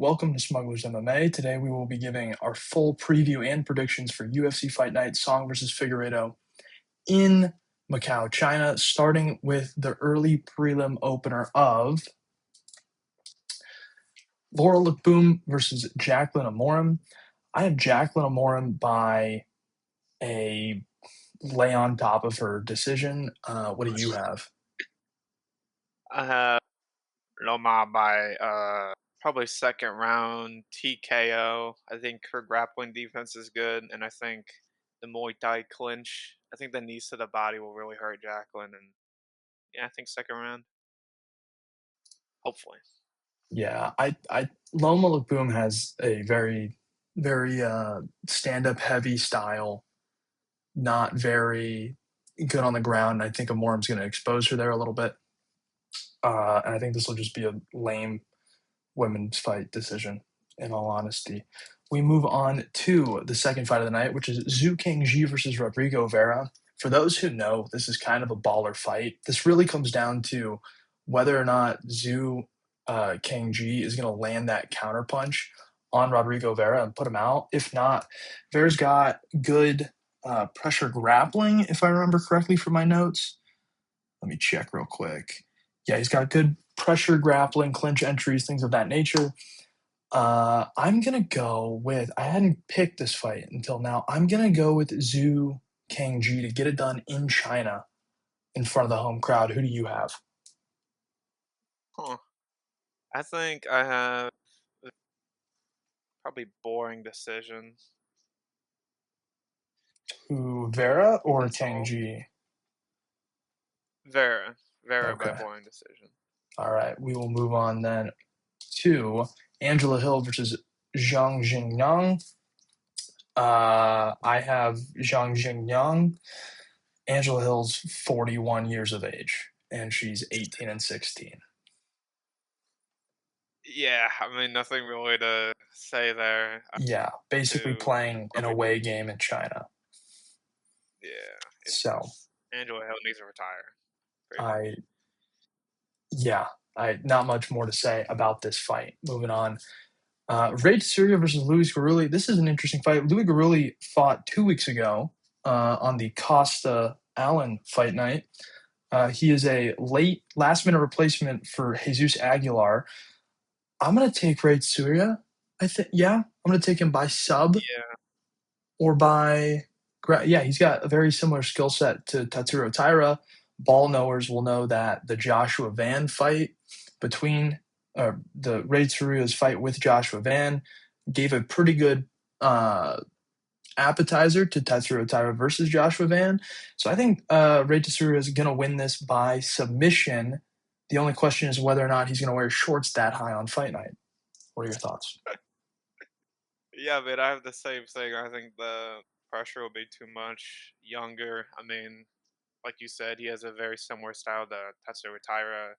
Welcome to Smugglers MMA. Today we will be giving our full preview and predictions for UFC Fight Night Song versus Figueiredo in Macau, China, starting with the early prelim opener of Laura Boom versus Jacqueline Amorim. I have Jacqueline Amorim by a lay on top of her decision. What do you have? I have Loma by probably second round TKO. I think her grappling defense is good, and I think the Muay Thai clinch. I think the knees to the body will really hurt Jacqueline, and yeah, I think second round, hopefully. Yeah, I Loma Boom has a very stand-up heavy style, not very good on the ground. I think Amorim's going to expose her there a little bit. And I think this will just be a lame women's fight decision, in all honesty. We move on to the second fight of the night, which is Zhu Kangji versus Rodrigo Vera. For those who know, this is kind of a baller fight. This really comes down to whether or not Zhu Kangji is going to land that counterpunch on Rodrigo Vera and put him out. If not, Vera's got good pressure grappling, if I remember correctly from my notes. Let me check real quick. Yeah, he's got good pressure grappling, clinch entries, things of that nature. I'm gonna go with. I hadn't picked this fight until now. I'm gonna go with Zhu Kangji to get it done in China in front of the home crowd. Who do you have? Huh. I think I have probably boring decision. Who, Vera or That's all. Kangji? Vera by Okay. boring decision. All right. We will move on then to Angela Hill versus Zhang Jingyang. I have Zhang Jingyang. Angela Hill's 41 years of age, and she's 18 and 16. Yeah, I mean nothing really to say there. I Yeah, basically do playing an probably away game in China. yeah. So It's Angela Hill needs to retire. Pretty I, much. yeah, I not much more to say about this fight. Moving on. Ray Syria versus Louis Garuli. This is an interesting fight. Louis Garuli fought 2 weeks ago on the Costa Allen fight night. He is a last minute replacement for Jesus Aguilar. I'm gonna take Ray Syria. I think, yeah, I'm gonna take him by sub Yeah. or by yeah, he's got a very similar skill set to Tatsuro Taira. Ball knowers will know that the Joshua Van fight between the Ray Tsuruya's fight with Joshua Van gave a pretty good appetizer to Tatsuro Taira versus Joshua Van. So I think Ray Tsuruya is going to win this by submission. The only question is whether or not he's going to wear shorts that high on fight night. What are your thoughts? Yeah, but I have the same thing. I think the pressure will be too much. Younger. I mean, like you said, he has a very similar style to Tatsuro Taira.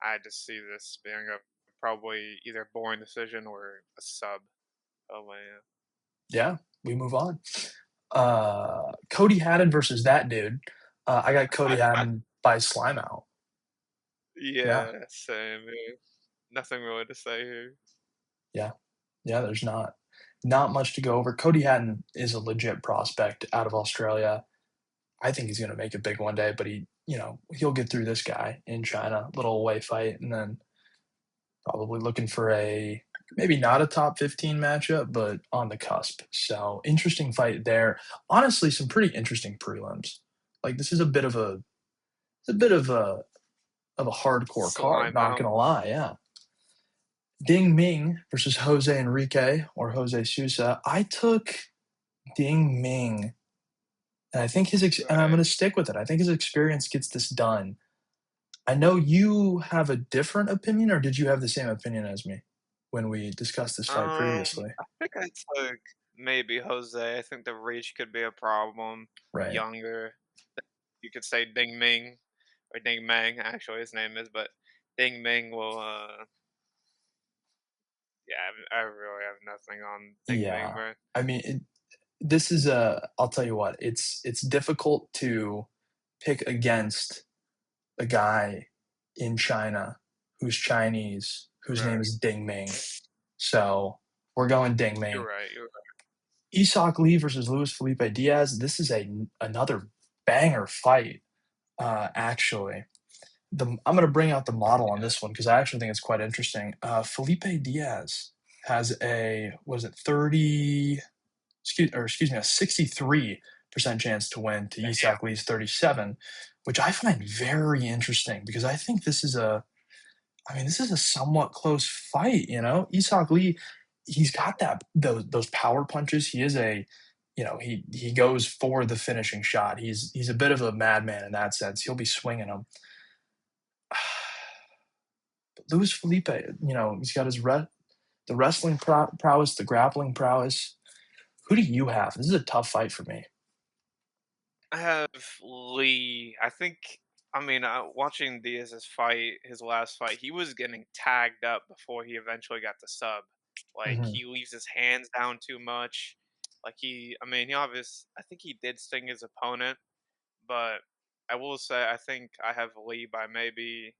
I just see this being a probably either boring decision or a sub. Oh man. Yeah, we move on. Cody Haddon versus that dude. I got Cody I Haddon by slime out. Yeah, yeah, same. Yeah. Nothing really to say here. yeah, yeah. There's not much to go over. Cody Haddon is a legit prospect out of Australia. I think he's going to make it big one day, but he'll get through this guy in China, little away fight, and then probably looking for a maybe not a top 15 matchup, but on the cusp. So interesting fight there. Honestly, some pretty interesting prelims. Like this is a bit of a hardcore card, Slime not out. gonna lie, yeah. Ding Ming versus Jose Enrique or Jose Sousa. I took Ding Ming, and I think and I'm Right. gonna stick with it. I think his experience gets this done. I know you have a different opinion, or did you have the same opinion as me when we discussed this fight previously? I think I took maybe Jose. I think the reach could be a problem. Right. Younger. You could say Ding Ming or Ding Meng, actually his name is, but Ding Ming will yeah, I really have nothing on Ding Ming, Yeah. bro. I mean, this is a I'll tell you what, it's difficult to pick against a guy in China who's Chinese, whose name Right. is Ding Ming. So we're going Ding You're Ming. right. You're right. Isak Lee versus Luis Felipe Diaz. This is another banger fight. Actually, I'm going to bring out the model on Yeah. this one because I actually think it's quite interesting. Felipe Diaz has a was it 30 excuse me, a 63% chance to win to Isak Lee's 37, which I find very interesting because I think this is a somewhat close fight, you know? Isak Lee, he's got those power punches. He is he goes for the finishing shot. He's a bit of a madman in that sense. He'll be swinging them. But Luis Felipe, he's got the wrestling prowess, the grappling prowess. Who do you have? This is a tough fight for me. I have Lee. I think. I mean, watching Diaz's fight, his last fight, he was getting tagged up before he eventually got the sub. Like Mhm. he leaves his hands down too much. Like I mean, he obviously, I think he did sting his opponent, but I will say, I think I have Lee by maybe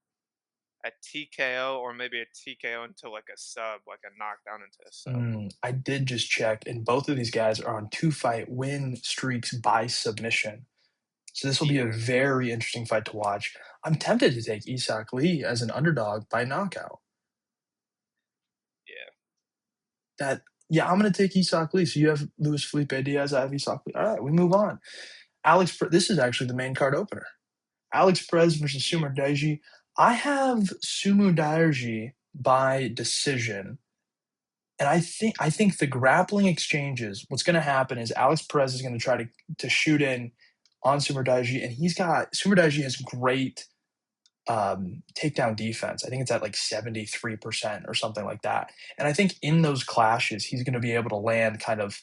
a TKO or maybe a TKO into like a sub, like a knockdown into a sub. I did just check, and both of these guys are on two-fight win streaks by submission. So this will be a Yeah, very interesting fight to watch. I'm tempted to take Isak Lee as an underdog by knockout. yeah, That Yeah, I'm gonna take Isak Lee. So you have Luis Felipe Diaz, I have Isak Lee. All right, we move on. This is actually the main card opener. Alex Perez versus yeah. Sumer Daiji. I have Sumu Daiji by decision. And I think the grappling exchanges, what's gonna happen is Alex Perez is gonna try to shoot in on Sumer Daiji, and Sumer Daiji has great takedown defense. I think it's at like 73% or something like that. And I think in those clashes, he's going to be able to land kind of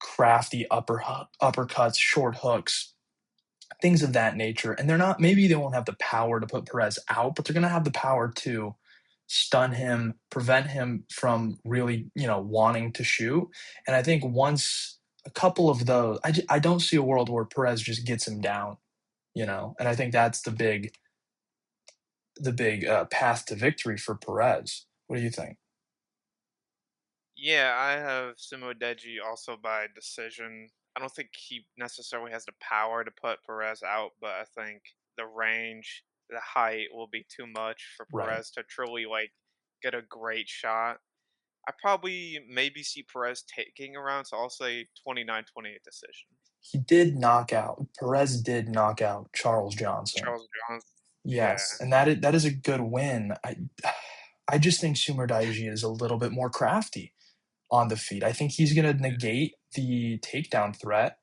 crafty uppercuts, short hooks, things of that nature. And maybe they won't have the power to put Perez out, but they're going to have the power to stun him, prevent him from really, wanting to shoot. And I think once a couple of those, I don't see a world where Perez just gets him down, and I think that's the big path to victory for Perez. What do you think? Yeah, I have Simo Deji also by decision. I don't think he necessarily has the power to put Perez out, but I think the range, the height will be too much for Right. Perez to truly like get a great shot. I probably maybe see Perez taking around, so I'll say 29-28 decision. Perez did knock out Charles Johnson. Charles Johnson. Yeah. Yes, and that is a good win. I just think Sumer Daiji is a little bit more crafty on the feet. I think he's gonna negate the takedown threat,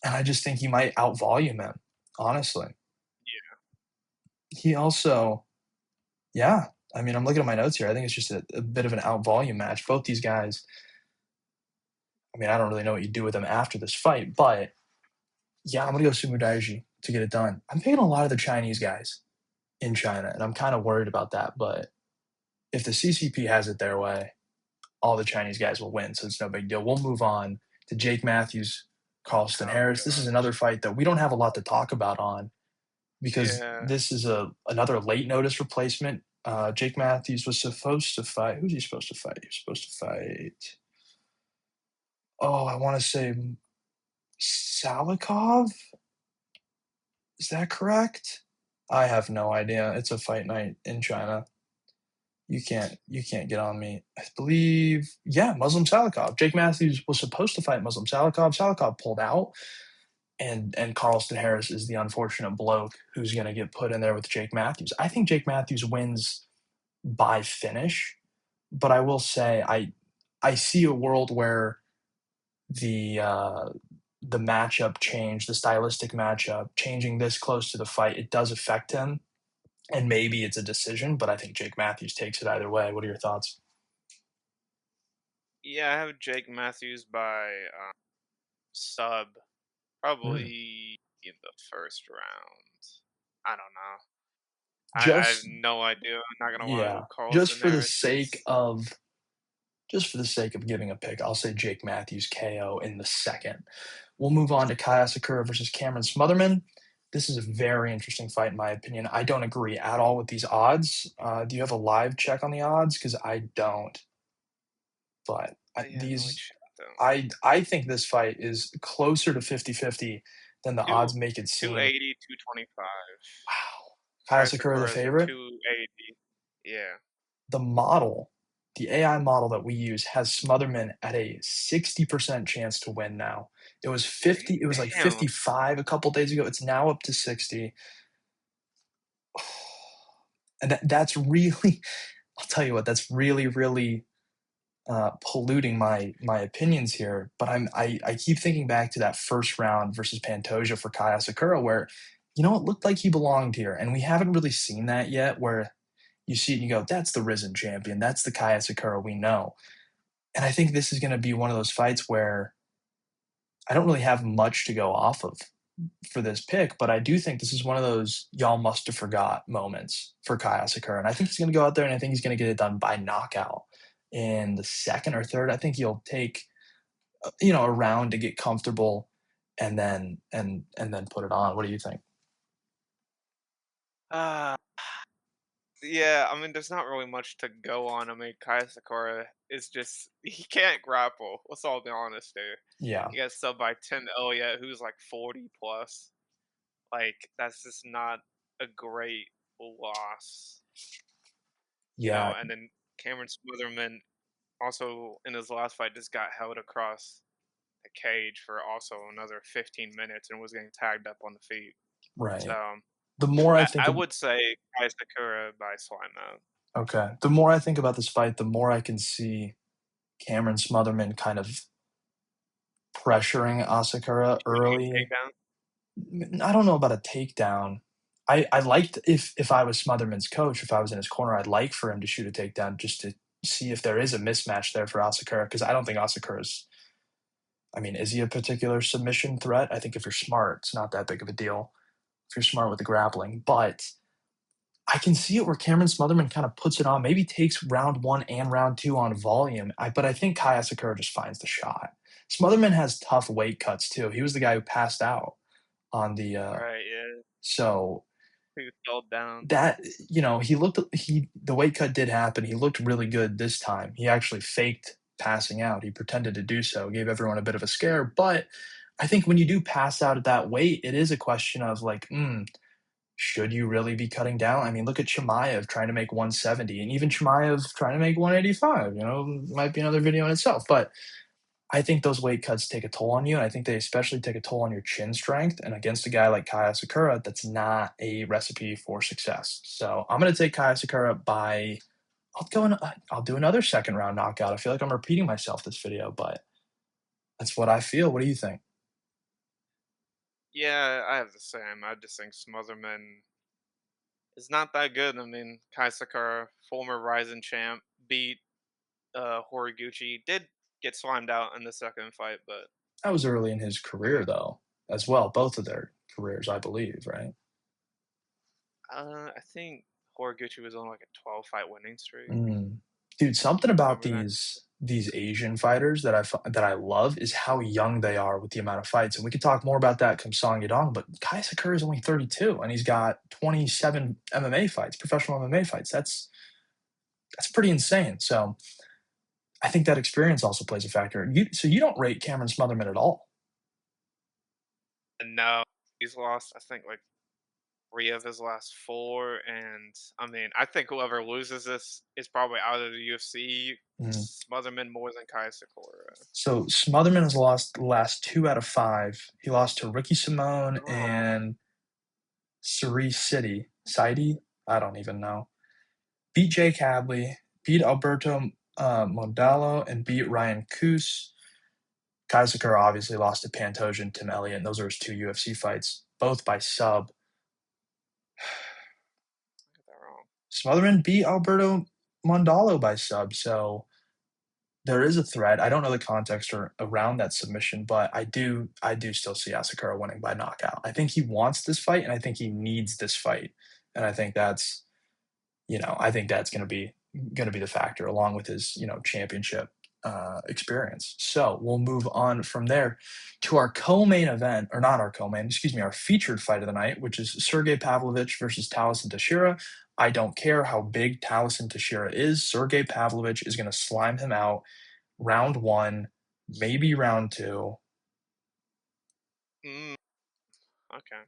and I just think he might outvolume him, honestly. Yeah. He also Yeah, I'm looking at my notes here. I think it's just a bit of an outvolume match. Both these guys, I don't really know what you do with them after this fight, but yeah, I'm gonna go Sumo Daiji to get it done. I'm picking a lot of the Chinese guys in China, and I'm kind of worried about that. But if the CCP has it their way, all the Chinese guys will win, so it's no big deal. We'll move on to Jake Matthews, Carlston Oh Harris. This is another gosh. fight that we don't have a lot to talk about on because Yeah. this is another late notice replacement. Jake Matthews was supposed to fight. Who's he supposed to fight? He was supposed to fight. Oh, I want to say Salikov. Is that correct? I have no idea. It's a fight night in China. You can't get on me. I believe, yeah, Muslim Salikov. Jake Matthews was supposed to fight Muslim Salikov. Salikov pulled out, and Carlston Harris is the unfortunate bloke who's going to get put in there with Jake Matthews. I think Jake Matthews wins by finish, but I will say I see a world where the uh, the matchup change, the stylistic matchup, changing this close to the fight, it does affect him. And maybe it's a decision, but I think Jake Matthews takes it either way. What are your thoughts? Yeah, I have Jake Matthews by sub. Mm. Probably in the first round. I don't know. I have Just no idea. I'm not gonna lie yeah, who Carlson Harris is. just for the sake of giving a pick, I'll say Jake Matthews KO in the second. We'll move on to Kai Asakura versus Cameron Smotherman. This is a very interesting fight in my opinion. I don't agree at all with these odds. Do you have a live check on the odds? Because I don't. But Yeah, let me these, check them. I think this fight is closer to 50-50 than the Two odds make it two seem. eighty, 225. Wow. Kaya Kaya Sakura the Sakura is a favorite? 280. Yeah. The model, the AI model that we use has Smotherman at a 60% chance to win now. It was like Damn. 55 a couple days ago. It's now up to 60. And that's really, I'll tell you what, that's really, really polluting my opinions here. But I keep thinking back to that first round versus Pantoja for Kaya Sakura, where it looked like he belonged here, and we haven't really seen that yet. Where you see it and you go, that's the risen champion, that's the Kaya Sakura we know. And I think this is going to be one of those fights where I don't really have much to go off of for this pick, but I do think this is one of those y'all must have forgot moments for Kaya Sakura. And I think he's going to go out there and I think he's going to get it done by knockout in the second or third. I think he'll take a round to get comfortable and then put it on. What do you think? Uh, yeah, I mean, there's not really much to go on. I mean, Kaya Sakura is just he can't grapple. Let's all be honest here. Yeah, He got subbed by Tim Elliott, who's like 40 plus. Like, that's just not a great loss, yeah, and then Cameron Smotherman also in his last fight just got held across the cage for also another 15 minutes and was getting tagged up on the feet. So right. The more I I think of would say Kai Sakura by slime out. Okay, the more I think about this fight, the more I can see Cameron Smotherman kind of pressuring Asakura Getting a early. takedown. I don't know about a takedown. I liked if I was Smotherman's coach, if I was in his corner, I'd like for him to shoot a takedown just to see if there is a mismatch there for Asakura, because I don't think Asakura's. I mean, is he a particular submission threat? I think if you're smart, it's not that big of a deal. If you're smart with the grappling, but I can see it where Cameron Smotherman kind of puts it on, maybe takes round one and round two on volume. But I think Kai Asakura just finds the shot. Smotherman has tough weight cuts too. He was the guy who passed out on the Right, yeah. so He fell down. that he the weight cut did happen. He looked really good this time. He actually faked passing out. He pretended to do so, gave everyone a bit of a scare. But I think when you do pass out at that weight, it is a question of like, should you really be cutting down? I mean, look at Chimaev trying to make 170, and even Chimaev trying to make 185. Might be another video in itself. But I think those weight cuts take a toll on you, and I think they especially take a toll on your chin strength. And against a guy like Kaya Sakura, that's not a recipe for success. So I'm going to take Kaya Sakura by. I'll do another second round knockout. I feel like I'm repeating myself this video, but that's what I feel. What do you think? Yeah, I have the same. I just think Smotherman is not that good. I mean, Kai Sakura, former Ryzen champ, beat Horiguchi. Did get slimed out in the second fight, but That was early in his career, though, as well. Both of their careers, I believe, right? I think Horiguchi was on like a 12 fight winning streak. Mm. Dude, something about Remember that? these Asian fighters that I love is how young they are with the amount of fights, and we could talk more about that come Song Yadong, but Kai Sakura is only 32, and he's got 27 MMA fights, professional MMA fights. That's pretty insane. So I think that experience also plays a factor. You don't rate Cameron Smotherman at all. And no, he's lost. I think like three of his last four, and I mean, I think whoever loses this is probably out of the UFC. Mm. Smotherman more than Kai Sakura. So Smotherman has lost the last 2 out of 5. He lost to Ricky Simone Oh, and Cerise City. City? I don't even know. Beat Jake Hadley, beat Alberto Mondalo, and beat Ryan Coos. Kai Sakura obviously lost to Pantoja and Tim Elliott, and those are his 2 UFC fights, both by sub. I got that wrong. Smotherman beat Alberto Mondalo by sub, so there is a threat. I don't know the context around that submission, but I do still see Asakura winning by knockout. I think he wants this fight, and I think he needs this fight, and I think that's gonna be the factor along with his championship. experience. So we'll move on from there to our co-main event, or not our co-main, excuse me, our featured fight of the night, which is Sergey Pavlovich versus Taliesin Teixeira. I don't care how big Taliesin Teixeira is. Sergey Pavlovich is going to slime him out round one, maybe round two. Mm, okay.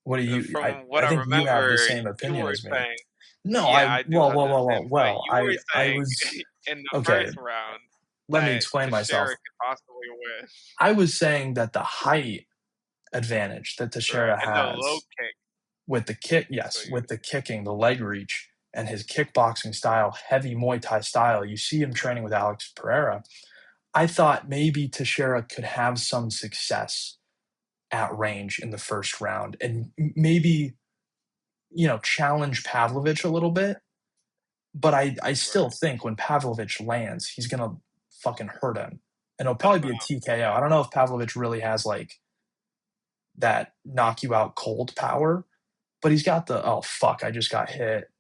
What do you? I From what I I think you have the remember, same you opinion were as me. saying, No, yeah, I I do well, have well, that well, same well, fight. well. You were I saying was in the okay. first round Let me that explain myself. Teixeira could possibly win, I was saying that the height advantage that right? Teixeira And the low has kick. with the kick, That's yes, what you with the kicking, the leg reach, and his kickboxing style, heavy Muay Thai style. You see him training with Alex Pereira. I thought maybe Teixeira could have some success at range in the first round and maybe, challenge Pavlovich a little bit. But I still right. think when Pavlovich lands, he's gonna fucking hurt him. And it'll No probably be a doubt. TKO. Yeah. I don't know if Pavlovich really has like that knock you out cold power, but he's got the oh fuck, I just got hit.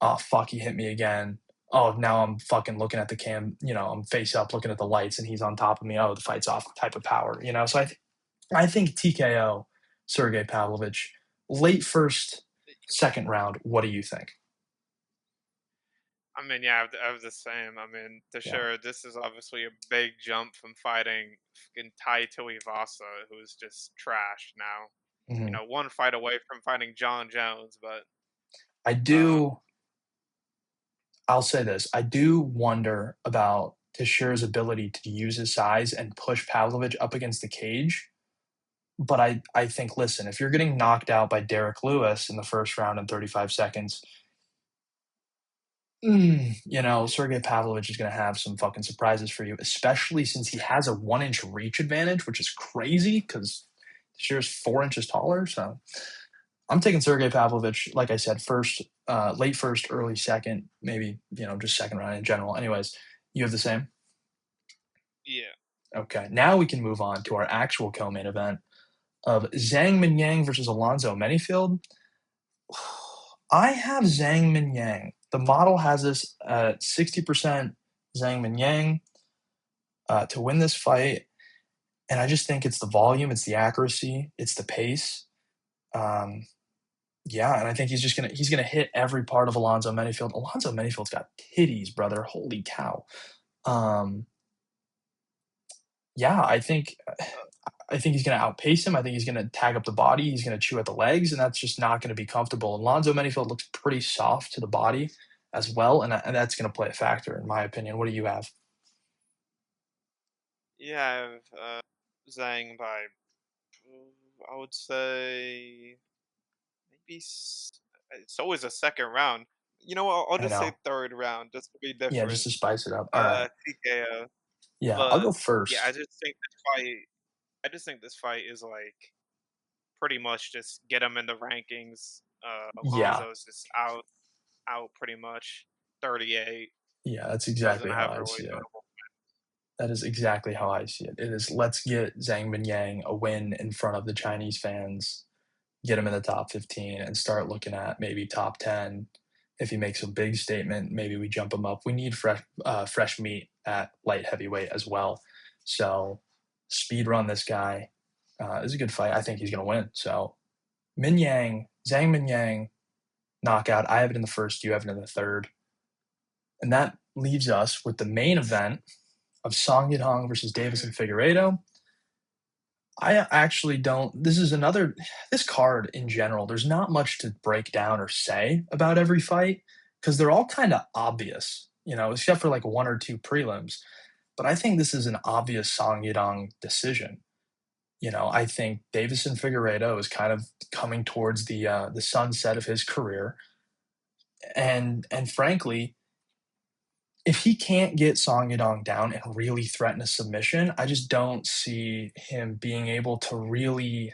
Oh fuck, he hit me again. Oh, now I'm fucking looking at the cam, I'm face up looking at the lights and he's on top of me. Oh, the fight's off type of power. So I think TKO Sergey Pavlovich, late first, second round. What do you think? I mean, yeah, I have the same. I mean, Yeah. Teixeira, this is obviously a big jump from fighting fucking Tai Tuivasa, who's just trash now. Mhm. One fight away from fighting John Jones, but I uh, do I'll say this. I do wonder about Teixeira's ability to use his size and push Pavlovich up against the cage. But I think, listen, if you're getting knocked out by Derek Lewis in the first round in 35 seconds, Sergey Pavlovich is going to have some fucking surprises for you, especially since he has a 1 inch reach advantage, which is crazy because Teixeira's 4 inches taller. So I'm taking Sergey Pavlovich, like I said, first, late first, early second, maybe, just second round in general. Anyways, you have the same? yeah. Okay. Now we can move on to our actual co-main event of Zhang Minyang versus Alonzo Menifield. I have Zhang Minyang. The model has this at 60% Zhang Minyang to win this fight. And I just think it's the volume, it's the accuracy, it's the pace. Um, Yeah, and I think he's gonna hit every part of Alonzo Menifield. Alonzo Menifield's got titties, brother. Holy cow. Um, yeah, I think he's gonna outpace him. I think he's gonna tag up the body. He's gonna chew at the legs, and that's just not gonna be comfortable. Alonzo Menifield looks pretty soft to the body as well, and that's gonna play a factor in my opinion. What do you have? Yeah, I have Zhang by, I would say, maybe it's always a second round. You know what? I'll I just say know. third round just to be Yeah, just different. to spice it up. All right. TKO. Yeah, I'll But go yeah, I first. just think this fight. I just think this fight is like pretty much just get him in the rankings. Yeah. Alonzo's just out pretty much. 38 Yeah, that's doesn't exactly how have I really see it. notable. That is exactly how I see it. It is let's get Zhang Minyang a win in front of the Chinese fans, get him in the top 15, and start looking at maybe top 10. If he makes a big statement, maybe we jump him up. We need fresh meat at light heavyweight as well. So speed run this guy. Is a good fight. I think he's going to win. So Zhang Minyang, knockout. I have it in the first. You have it in the third. And that leaves us with the main event of Song Yadong versus Davis and Figueredo. I actually don't. This card in general, there's not much to break down or say about every fight because they're all kind of obvious, except for like one or two prelims. But I think this is an obvious Song Yadong decision. I think Davison Figueredo is kind of coming towards the sunset of his career, and frankly, if he can't get Song Yadong down and really threaten a submission, I just don't see him being able to really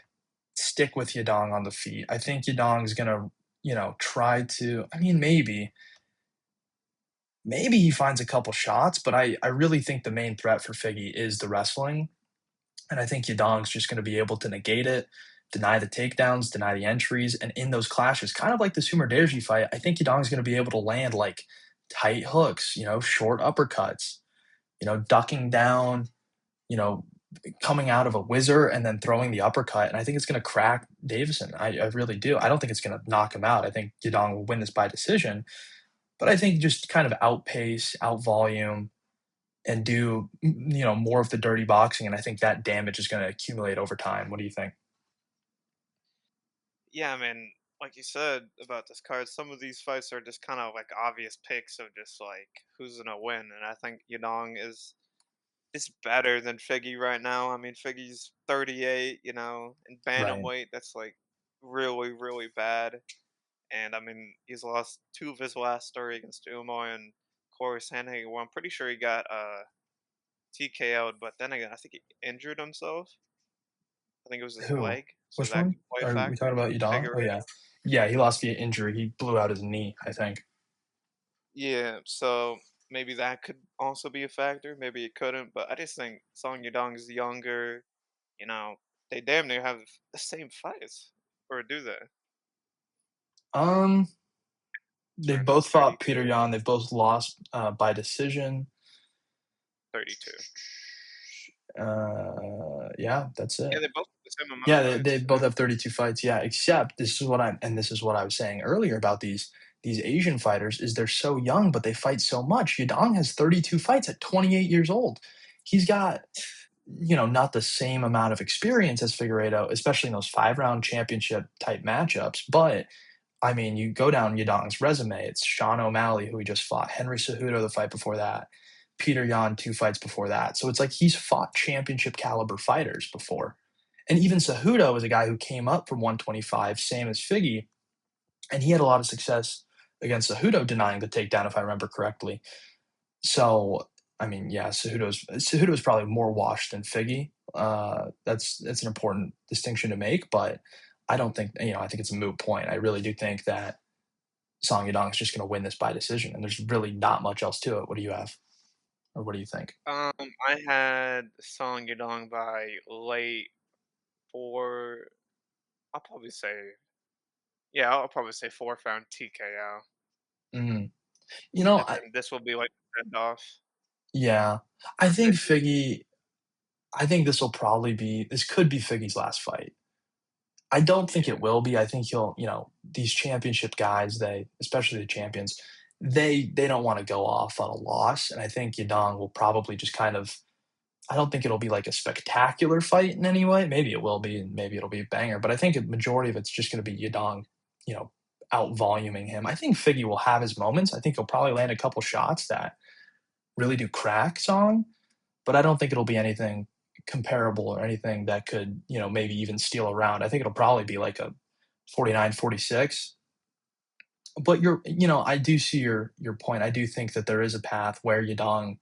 stick with Yadong on the feet. I think Yadong's gonna, try to. I mean, maybe he finds a couple shots, but I really think the main threat for Figgy is the wrestling, and I think Yadong's just gonna be able to negate it, deny the takedowns, deny the entries, and in those clashes, kind of like the Sumer Derji fight, I think Yadong's gonna be able to land like tight hooks, short uppercuts, ducking down, you know, coming out of a whizzer and then throwing the uppercut, and I think it's gonna crack Davison. I really do. I don't think it's gonna knock him out. I think Yadong will win this by decision, but I think just kind of outpace, outvolume, and do, more of the dirty boxing, and I think that damage is gonna accumulate over time. What do you think? Yeah, I mean, like you said about this card, some of these fights are just kind of like obvious picks of just like who's gonna win, and I think Yadong is better than Figgy right now. I mean, Figgy's 38, in Right. bantamweight, that's like really, really bad. And I mean, he's lost two of his last three against Umar and Corey Sandhagen. Well, I'm pretty sure he got TKO'd, but then again, I think he injured himself. I think it was his Who? leg, so Which that one? could play a Are we talking factor. about Yadong? Oh, Figueredo. yeah. Yeah, he lost via injury. He blew out his knee, I think. Yeah, so maybe that could also be a factor. Maybe it couldn't, but I just think Song Yadong is younger. You know, they damn near have the same fights, or do they? Um, they've Trying to both fought Peter 32, Yan. They've both lost, by decision. 32. Yeah, that's Yeah, it. they both have the same amount of Yeah, they fights. both have 32 fights, yeah, except this is what I was saying earlier about these Asian fighters is they're so young, but they fight so much. Yadong has 32 fights at 28 years old. He's got, not the same amount of experience as Figueiredo, especially in those 5-round championship type matchups, but I mean, you go down Yadong's resume, it's Sean O'Malley, who he just fought, Henry Cejudo the fight before that, Peter Yan 2 fights before that. So it's like he's fought championship caliber fighters before. And even Cejudo is a guy who came up from 125, same as Figgy, and he had a lot of success against Cejudo denying the takedown, if I remember correctly. So, I mean, yeah, Cejudo's probably more washed than Figgy. That's an important distinction to make, but I don't think, I think it's a moot point. I really do think that Song Yadong is just going to win this by decision, and there's really not much else to it. What do you have, or what do you think? I had Song Yadong by late four. I'll probably say, yeah, I'll probably say fourth round TKO, Mhm. and I then this will be like send off yeah, I for think Figgy. Figgy. I think this could be Figgy's last fight. I don't think it Yeah, will be. I think he'll, these championship guys, especially the champions, they don't want to go off on a loss. And I think Yadong will probably just kind of, I don't think it'll be like a spectacular fight in any way. Maybe it will be, and maybe it'll be a banger, but I think a majority of it's just going to be Yadong, you know, out voluming him. I think Figgy will have his moments. I think he'll probably land a couple shots that really do crack Song, but I don't think it'll be anything comparable or anything that could, maybe even steal a round. I think it'll probably be like a 49-46. But I do see your point. I do think that there is a path where Yadong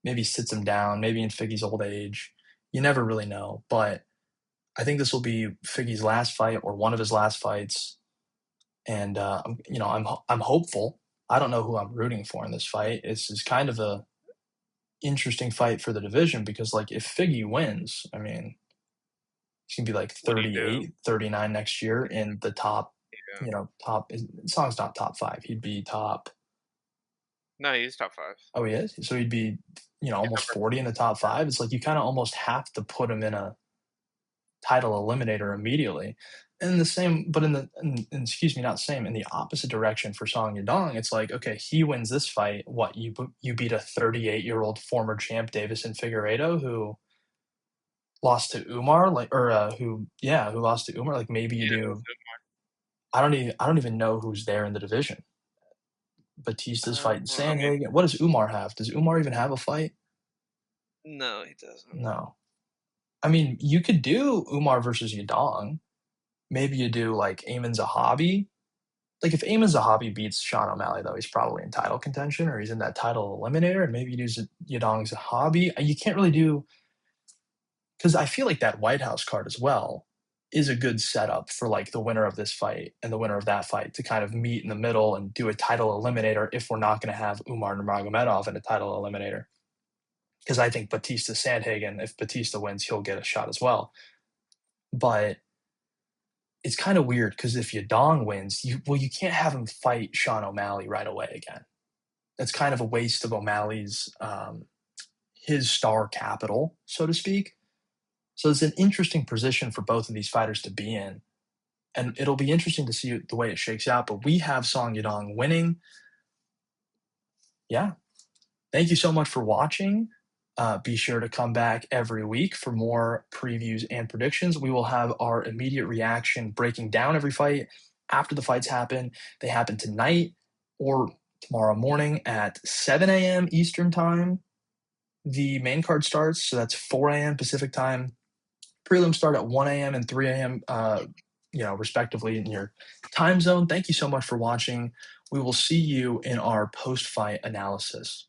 maybe sits him down, maybe in Figgy's old age. You never really know, but I think this will be Figgy's last fight or one of his last fights, and I'm hopeful. I don't know who I'm rooting for in this fight. It's is kind of a interesting fight for the division because like if Figgy wins, I mean, he's gonna be like what do you do? 38, 39 next year in the top, Yeah, top Song's not top 5. He'd be top. no, he's top five. Oh, he is? So he'd be, He's almost number 40 in the top 5. It's like you kinda almost have to put him in a title eliminator immediately. And the same, but excuse me, not same, in the opposite direction for Song Yadong, it's like, okay, he wins this fight. What, you beat a 38-year-old former champ, Davison Figueiredo, who lost to Umar, like, or who lost to Umar. Like maybe you yeah. do. I don't even know who's there in the division. Batista's fighting I mean, Sandhagen. What does Umar have? Does Umar even have a fight? no, he doesn't. No. I mean, you could do Umar versus Yadong. Maybe you do like Ayman Zahabi. Like if Ayman Zahabi beats Sean O'Malley, though, he's probably in title contention or he's in that title eliminator. And maybe you do Yadong Zahabi. You can't really do because I feel like that White House card as well is a good setup for like the winner of this fight and the winner of that fight to kind of meet in the middle and do a title eliminator if we're not going to have Umar Nurmagomedov in a title eliminator. Because I think Batista Sandhagen, if Batista wins, he'll get a shot as well. But it's kind of weird because if Yadong wins, you can't have him fight Sean O'Malley right away again. that's kind of a waste of O'Malley's his star capital, so to speak. So it's an interesting position for both of these fighters to be in, and it'll be interesting to see the way it shakes out. But we have Song Yadong winning. Yeah, thank you so much for watching. Be sure to come back every week for more previews and predictions. We will have our immediate reaction breaking down every fight after the fights happen. They happen tonight or tomorrow morning at 7 a.m. Eastern Time. The main card starts, so that's 4 a.m. Pacific Time. Prelims start at 1 a.m. and 3 a.m., respectively in your time zone. Thank you so much for watching. We will see you in our post fight analysis.